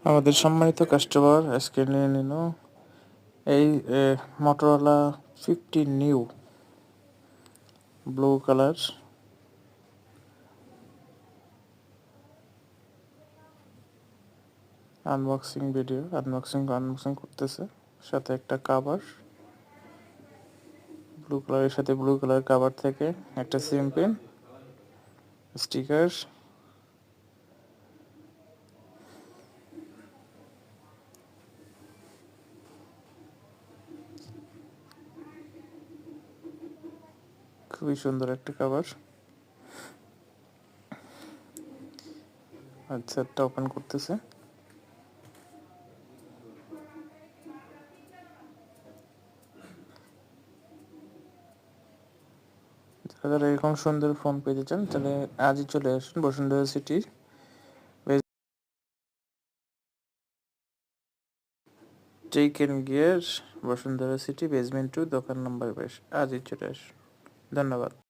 আমাদের সম্মানিত কাস্টমার আজকে নিয়ে নিল এই Motorola 50 new blue colour unboxing video. Unboxing করতেছে, সাথে একটা কাভার ব্লু কালারের সাথে ব্লু কালার কাভার থেকে একটা সিম পিন, স্টিকার, খুবই সুন্দর একটা কাভার। আচ্ছা, এটা ওপেন করতেছে। যারা এরকম সুন্দর ফোন পেতে চান তাহলে আজই চলে আসুন Bashundhara city tech gear, Bashundhara city basement 2, দোকান নম্বর 22। আজই চলে আসুন। ধন্যবাদ।